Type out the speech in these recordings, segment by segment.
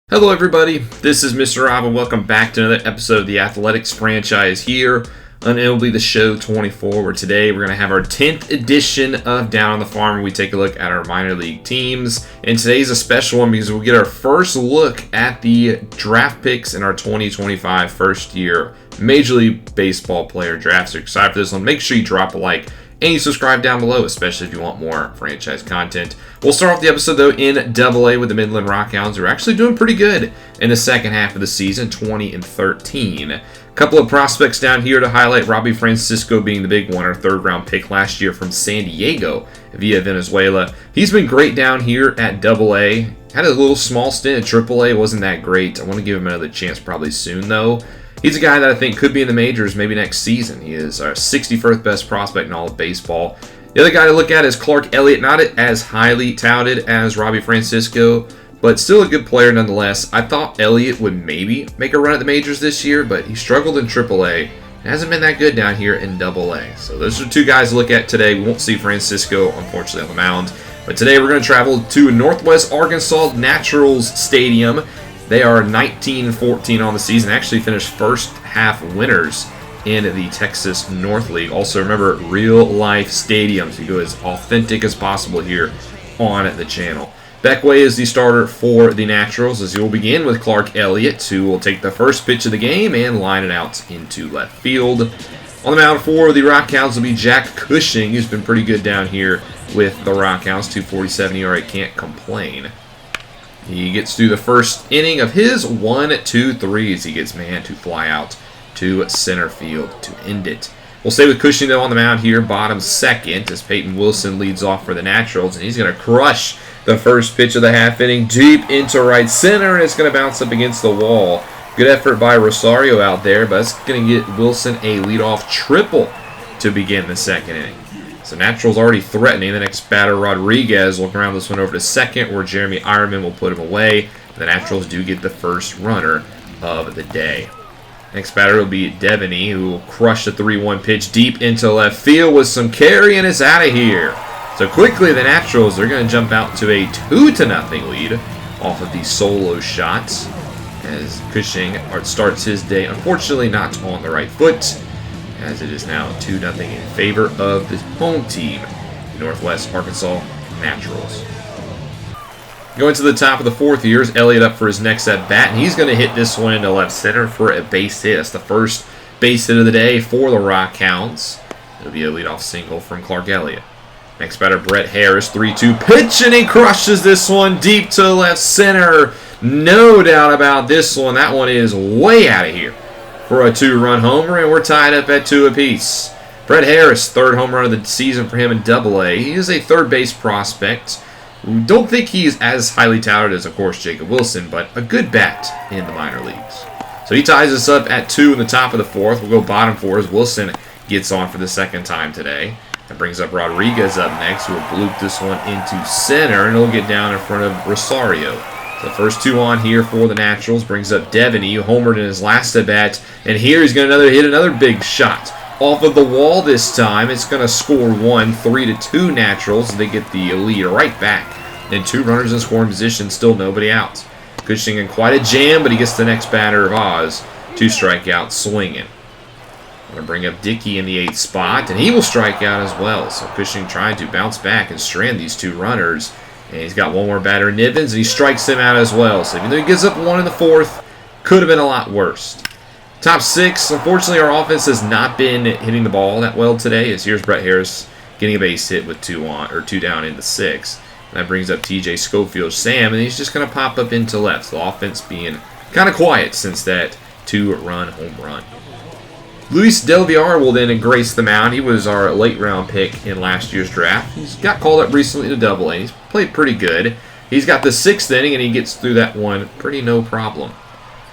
Hello everybody, this is Mr. Rob and welcome back to another episode of the Athletics franchise here on MLB The Show 24, where today we're going to have our 10th edition of Down on the Farm, where we take a look at our minor league teams. And today's a special one because we'll get our first look at the draft picks in our 2025 first year Major League Baseball player draft. So excited for this one. Make sure you drop a like and you subscribe down below, especially if you want more franchise content. We'll start off the episode, though, in Double-A with the Midland Rockhounds, who are actually doing pretty good in the second half of the season, 20-13. A couple of prospects down here to highlight, Robbie Francisco being the big one, our third-round pick last year from San Diego via Venezuela. He's been great down here at Double-A. Had a little small stint at Triple-A, wasn't that great. I want to give him another chance probably soon, though. He's a guy that I think could be in the majors maybe next season. He is our 61st best prospect in all of baseball. The other guy to look at is Clark Elliott, not as highly touted as Robbie Francisco, but still a good player nonetheless. I thought Elliott would maybe make a run at the majors this year, but he struggled in AAA. Hasn't been that good down here in AA. So those are two guys to look at today. We won't see Francisco, unfortunately, on the mound. But today we're going to travel to Northwest Arkansas Naturals Stadium. They are 19-14 on the season. Actually finished first half winners in the Texas North League. Also, remember, real-life stadiums. You go as authentic as possible here on the channel. Beckway is the starter for the Naturals, as you'll begin with Clark Elliott, who will take the first pitch of the game and line it out into left field. On the mound for the Rockhounds will be Jack Cushing, who's been pretty good down here with the Rockhounds. 2.47 ERA, can't complain. He gets through the first inning of his 1-2-3 as he gets man to fly out to center field to end it. We'll stay with Cushing, though, on the mound here, bottom second, as Peyton Wilson leads off for the Naturals, and he's going to crush the first pitch of the half inning deep into right center, and it's going to bounce up against the wall. Good effort by Rosario out there, but it's going to get Wilson a leadoff triple to begin the second inning. So Naturals already threatening. The next batter, Rodriguez, will ground this one over to second, where Jeremy Ironman will put him away. The Naturals do get the first runner of the day. Next batter will be Devaney, who will crush the 3-1 pitch deep into left field with some carry, and it's out of here. So quickly, the Naturals are going to jump out to a 2-0 lead off of these solo shots, as Cushing starts his day, unfortunately not on the right foot, as it is now 2-0 in favor of the home team, the Northwest Arkansas Naturals. Going to the top of the fourth, here's Elliott up for his next at-bat, and he's going to hit this one into left center for a base hit. That's the first base hit of the day for the Rockhounds. It'll be a leadoff single from Clark Elliott. Next batter, Brett Harris, 3-2 pitch, and he crushes this one deep to left center. No doubt about this one. That one is way out of here for a 2-run homer, and we're tied up at 2 apiece. Brett Harris, third home run of the season for him in Double-A. He is a third base prospect. We don't think he's as highly touted as, of course, Jacob Wilson, but a good bat in the minor leagues. So he ties us up at 2 in the top of the fourth. We'll go bottom 4 as Wilson gets on for the second time today. That brings up Rodriguez up next, who will bloop this one into center, and it'll get down in front of Rosario. The first 2 on here for the Naturals brings up Devaney, who homered in his last at-bat. And here he's going to hit another big shot off of the wall this time. It's going to score 3-2 Naturals. They get the lead right back. And 2 runners in scoring position, still nobody out. Cushing in quite a jam, but he gets the next batter of Oz to strike out swinging. I'm going to bring up Dickey in the 8th spot, and he will strike out as well. So Cushing trying to bounce back and strand these 2 runners. And he's got one more batter, Nivens, and he strikes him out as well. So even though he gives up 1 in the 4th, could have been a lot worse. Top 6, unfortunately, our offense has not been hitting the ball that well today. As here's Brett Harris getting a base hit with 2 down in the 6th. That brings up TJ Schofield Sam, and he's just going to pop up into left. So the offense being kind of quiet since that 2-run home run. Luis Del Villar will then grace the mound. He was our late-round pick in last year's draft. He's got called up recently to Double-A. He's played pretty good. He's got the 6th inning, and he gets through that one pretty no problem.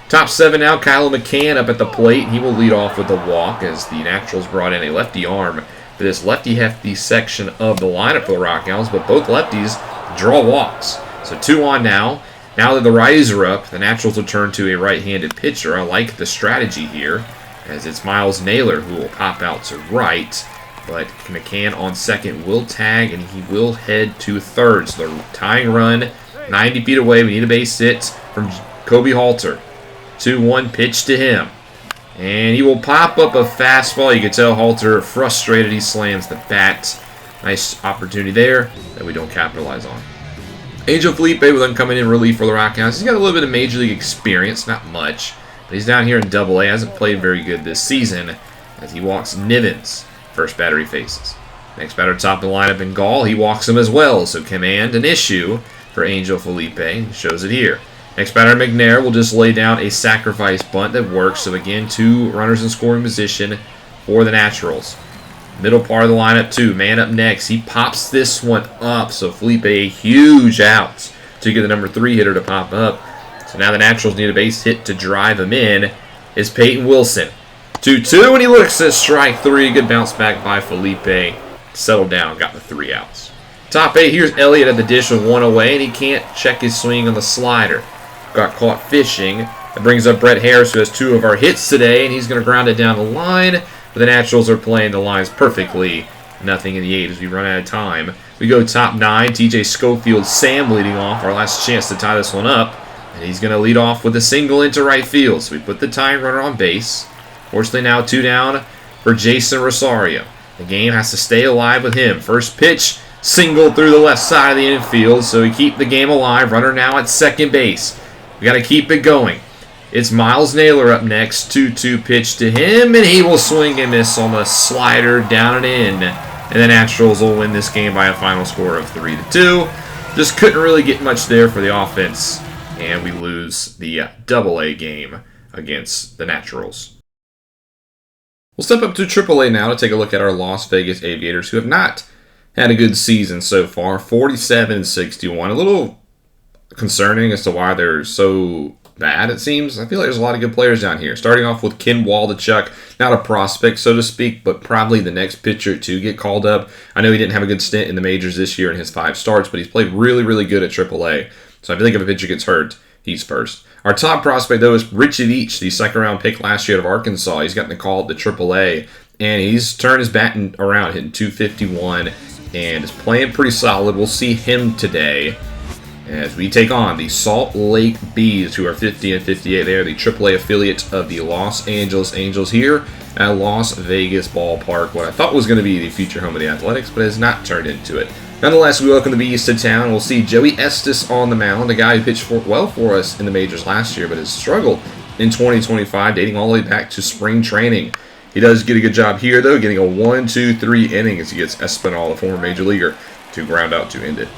Top 7 now, Kyle McCann up at the plate. He will lead off with a walk as the Naturals brought in a lefty arm for this lefty-hefty section of the lineup for the Rockhounds, but both lefties draw walks. So 2 on now. Now that the righties are up, the Naturals will turn to a right-handed pitcher. I like the strategy here, as it's Miles Naylor who will pop out to right, but McCann on second will tag, and he will head to third. So the tying run, 90 feet away. We need a base hit from Kobe Halter. 2-1 pitch to him. And he will pop up a fastball. You can tell Halter frustrated. He slams the bat. Nice opportunity there that we don't capitalize on. Angel Felipe with him coming in relief for the Rockhounds. He's got a little bit of major league experience, not much. But he's down here in Double-A. Hasn't played very good this season as he walks Nivens. First batter he faces. Next batter top of the lineup in Gall. He walks him as well. So command an issue for Angel Felipe. He shows it here. Next batter, McNair, will just lay down a sacrifice bunt that works. So again, 2 runners in scoring position for the Naturals. Middle part of the lineup, too. Man up next. He pops this one up. So Felipe, a huge out to get the number 3 hitter to pop up. So now the Naturals need a base hit to drive him in. Is Peyton Wilson. 2-2, and he looks at strike 3. Good bounce back by Felipe. Settled down, got the 3 outs. Top 8, here's Elliott at the dish with 1 away, and he can't check his swing on the slider. Got caught fishing. That brings up Brett Harris, who has 2 of our hits today, and he's going to ground it down the line. But the Naturals are playing the lines perfectly. Nothing in the 8 as we run out of time. We go top 9. TJ Schofield, Sam leading off. Our last chance to tie this one up. And he's going to lead off with a single into right field. So we put the tying runner on base. Fortunately now 2 down for Jason Rosario. The game has to stay alive with him. First pitch, single through the left side of the infield. So we keep the game alive. Runner now at second base. We got to keep it going. It's Miles Naylor up next. 2-2 pitch to him, and he will swing and miss on the slider down and in. And the Naturals will win this game by a final score of 3-2. Just couldn't really get much there for the offense, and we lose the Double-A game against the Naturals. We'll step up to Triple-A now to take a look at our Las Vegas Aviators, who have not had a good season so far. 47-61. A little concerning as to why they're so bad, it seems. I feel like there's a lot of good players down here. Starting off with Ken Waldichuk, not a prospect, so to speak, but probably the next pitcher to get called up. I know he didn't have a good stint in the majors this year in his 5 starts, but he's played really, really good at AAA. So I feel like if a pitcher gets hurt, he's first. Our top prospect, though, is Richie Veach, the second-round pick last year out of Arkansas. He's gotten the call up to AAA, and he's turned his batting around, hitting .251, and is playing pretty solid. We'll see him today as we take on the Salt Lake Bees, who are 50-58. They are the AAA affiliate of the Los Angeles Angels here at Las Vegas Ballpark, what I thought was going to be the future home of the Athletics, but has not turned into it. Nonetheless, we welcome the Bees to town. We'll see Joey Estes on the mound, a guy who pitched well for us in the majors last year, but has struggled in 2025, dating all the way back to spring training. He does get a good job here, though, getting a 1-2-3 inning as he gets Espinal, the former major leaguer, to ground out to end it.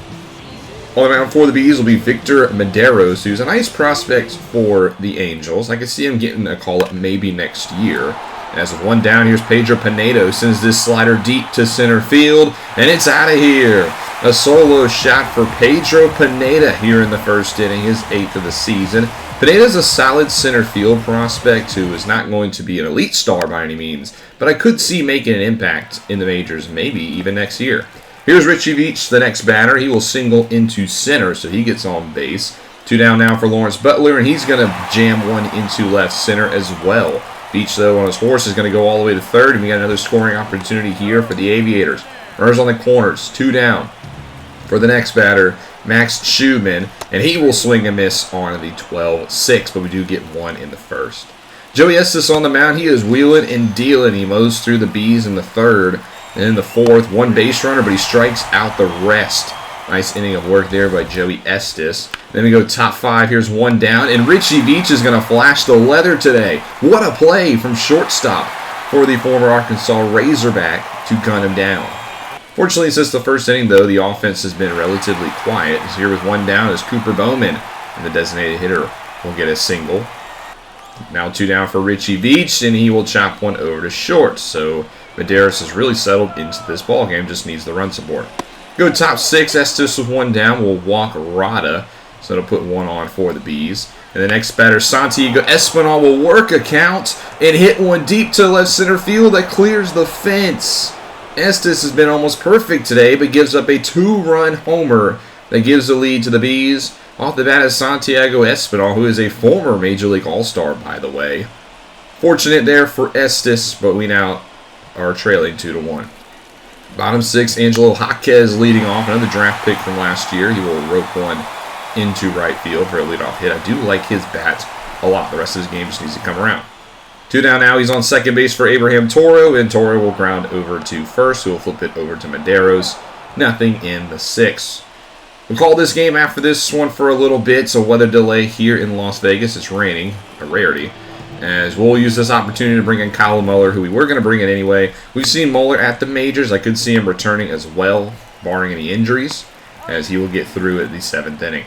On the mound for the Bees will be Victor Medeiros, who's a nice prospect for the Angels. I can see him getting a call up maybe next year. As with 1 down, here's Pedro Pinedo. Sends this slider deep to center field, and it's out of here. A solo shot for Pedro Pineda here in the first inning, his 8th of the season. Pineda's a solid center field prospect who is not going to be an elite star by any means, but I could see making an impact in the majors, maybe even next year. Here's Richie Veach, the next batter. He will single into center, so he gets on base. 2 down now for Lawrence Butler, and he's going to jam one into left center as well. Veach, though, on his horse is going to go all the way to third, and we got another scoring opportunity here for the Aviators. Runners on the corners, 2 down for the next batter, Max Schumann, and he will swing and miss on the 12-6, but we do get 1 in the first. Joey Estes on the mound. He is wheeling and dealing. He mows through the Bees in the 3rd. And in the 4th, 1 base runner, but he strikes out the rest. Nice inning of work there by Joey Estes. Then we go top 5. Here's 1 down, and Richie Veach is going to flash the leather today. What a play from shortstop for the former Arkansas Razorback to gun him down. Fortunately, since the first inning, though, the offense has been relatively quiet. As here with 1 down is Cooper Bowman, and the designated hitter will get a single. Now 2 down for Richie Veach, and he will chop one over to short. So Medeiros has really settled into this ballgame, just needs the run support. Go top 6, Estes with 1 down, will walk Rada, so it'll put 1 on for the Bees. And the next batter, Santiago Espinal, will work a count and hit one deep to left center field that clears the fence. Estes has been almost perfect today, but gives up a 2-run homer that gives the lead to the Bees. Off the bat is Santiago Espinal, who is a former Major League All-Star, by the way. Fortunate there for Estes, but we now are trailing 2-1. Bottom 6, Angelo Jaquez leading off, another draft pick from last year. He will rope one into right field for a leadoff hit. I do like his bat a lot. The rest of his game just needs to come around. 2 down now. He's on second base for Abraham Toro, and Toro will ground over to first, who will flip it over to Medeiros. Nothing in the 6th. We'll call this game after this one for a little bit. So weather delay here in Las Vegas. It's raining, a rarity. As we'll use this opportunity to bring in Kyle Muller, who we were going to bring in anyway. We've seen Muller at the majors. I could see him returning as well, barring any injuries, as he will get through at the 7th inning.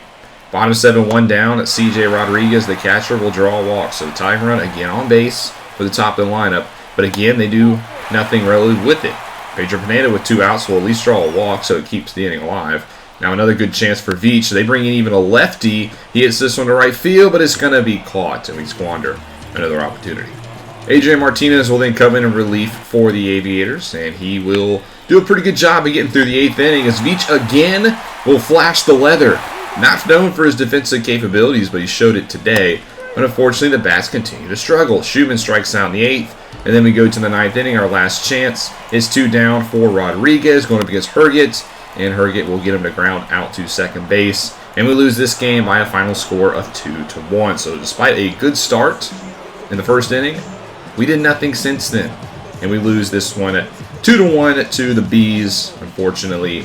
Bottom 7, 1 down. C.J. Rodriguez, the catcher, will draw a walk. So tying run again on base for the top of the lineup. But again, they do nothing really with it. Pedro Pineda with 2 outs will at least draw a walk, so it keeps the inning alive. Now another good chance for Veach. They bring in even a lefty. He hits this one to right field, but it's going to be caught, and we squander another opportunity. Adrian Martinez will then come in relief for the Aviators, and he will do a pretty good job of getting through the 8th inning as Veach again will flash the leather. Not known for his defensive capabilities, but he showed it today. But unfortunately, the bats continue to struggle. Schumann strikes out in the 8th, and then we go to the 9th inning. Our last chance is 2 down for Rodriguez going up against Herget, and Herget will get him to ground out to second base. And we lose this game by a final score of 2-1. So despite a good start in the first inning, we did nothing since then. And we lose this one at 2-1 to the Bees, unfortunately,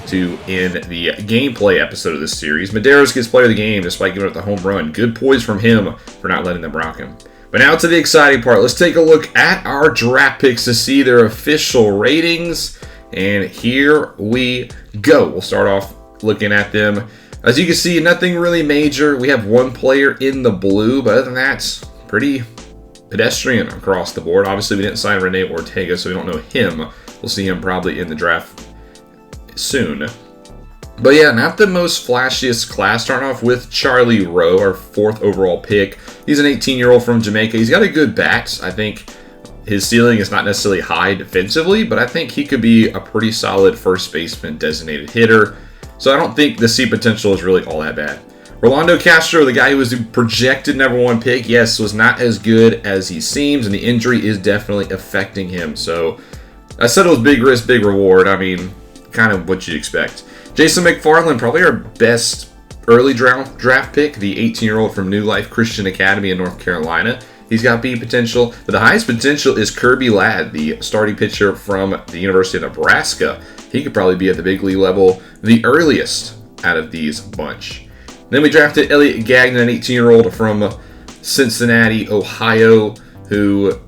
to end the gameplay episode of this series. Medeiros gets player of the game despite giving up the home run. Good poise from him for not letting them rock him. But now to the exciting part. Let's take a look at our draft picks to see their official ratings. And here we go. We'll start off looking at them. As you can see, nothing really major. We have 1 player in the blue, but other than that, pretty pedestrian across the board. Obviously, we didn't sign Rene Ortega, so we don't know him. We'll see him probably in the draft soon. But yeah, not the most flashiest class. Starting off with Charlie Rowe, our 4th overall pick. He's an 18-year-old from Jamaica. He's got a good bat. I think his ceiling is not necessarily high defensively, but I think he could be a pretty solid first baseman designated hitter. So I don't think the C potential is really all that bad. Rolando Castro, the guy who was the projected number 1 pick, yes, was not as good as he seems, and the injury is definitely affecting him. So I said it was big risk, big reward. I mean, kind of what you'd expect. Jason McFarland, probably our best early draft pick, the 18-year-old from New Life Christian Academy in North Carolina. He's got B potential, but the highest potential is Kirby Ladd, the starting pitcher from the University of Nebraska. He could probably be at the big league level the earliest out of these bunch. Then we drafted Elliot Gagnon, an 18-year-old from Cincinnati, Ohio, who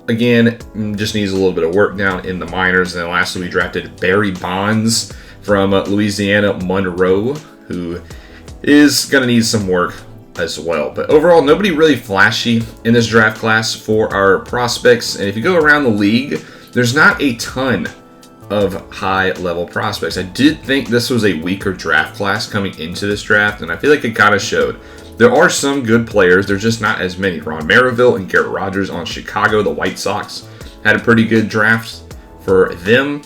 again just needs a little bit of work down in the minors. And then lastly, we drafted Barry Bonds from Louisiana Monroe, who is going to need some work as well. But overall, nobody really flashy in this draft class for our prospects. And if you go around the league, there's not a ton of high-level prospects. I did think this was a weaker draft class coming into this draft, and I feel like it kind of showed. There are some good players. There's just not as many. Ron Merrill and Garrett Rogers on Chicago. The White Sox had a pretty good draft for them.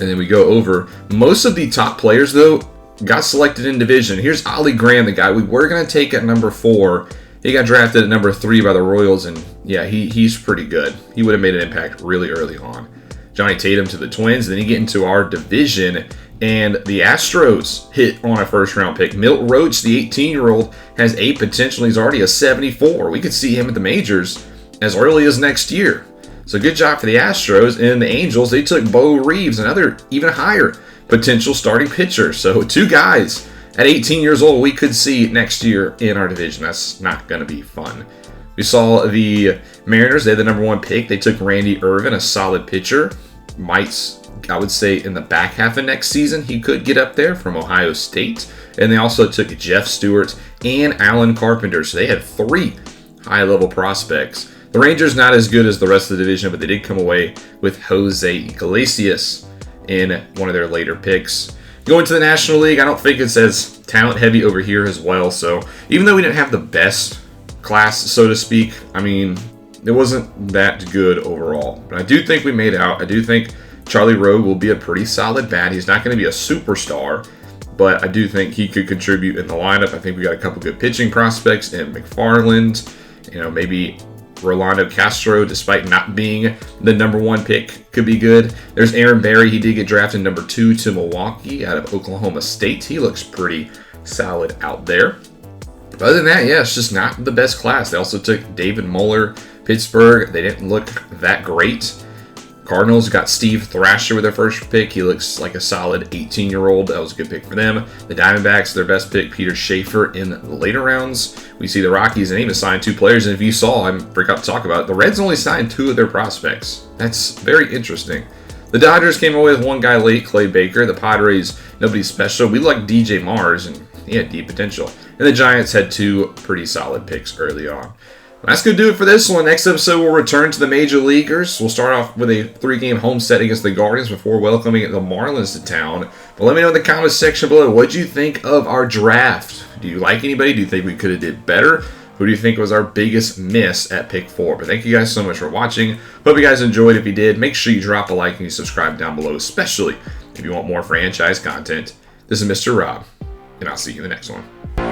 And then we go over. Most of the top players, though, got selected in division. Here's Ollie Graham, the guy we were going to take at number 4. He got drafted at number 3 by the Royals, and yeah, he's pretty good. He would have made an impact really early on. Johnny Tatum to the Twins. Then you get into our division, and the Astros hit on a first-round pick. Milt Roach, the 18-year-old, has a potential. He's already a 74. We could see him at the majors as early as next year. So good job for the Astros. And the Angels, they took Bo Reeves, another even higher potential starting pitcher. So 2 guys at 18 years old we could see next year in our division. That's not going to be fun. We saw the Mariners. They had the number 1 pick. They took Randy Irvin, a solid pitcher. Might, I would say, in the back half of next season, he could get up there from Ohio State. And they also took Jeff Stewart and Alan Carpenter. So they had 3 high-level prospects. The Rangers not as good as the rest of the division, but they did come away with Jose Iglesias in one of their later picks. Going to the National League, I don't think it's as talent-heavy over here as well. So even though we didn't have the best class, so to speak, I mean, it wasn't that good overall. But I do think we made out. I do think Charlie Rowe will be a pretty solid bat. He's not going to be a superstar, but I do think he could contribute in the lineup. I think we got a couple good pitching prospects in McFarland. Maybe Rolando Castro, despite not being the number 1 pick, could be good. There's Aaron Berry. He did get drafted number 2 to Milwaukee out of Oklahoma State. He looks pretty solid out there. But other than that, yeah, it's just not the best class. They also took David Muller, Pittsburgh. They didn't look that great. Cardinals got Steve Thrasher with their first pick. He looks like a solid 18-year-old. That was a good pick for them. The Diamondbacks, their best pick, Peter Schaefer in the later rounds. We see the Rockies, and even signed 2 players. And if you saw, I forgot to talk about it, the Reds only signed 2 of their prospects. That's very interesting. The Dodgers came away with 1 guy late, Clay Baker. The Padres, nobody special. We like DJ Mars, and he had deep potential. And the Giants had 2 pretty solid picks early on. That's going to do it for this one. Next episode, we'll return to the Major Leaguers. We'll start off with a 3-game homeset against the Guardians before welcoming the Marlins to town. But let me know in the comments section below, what do you think of our draft? Do you like anybody? Do you think we could have did better? Who do you think was our biggest miss at pick 4? But thank you guys so much for watching. Hope you guys enjoyed. If you did, make sure you drop a like and you subscribe down below, especially if you want more franchise content. This is Mr. Rob, and I'll see you in the next one.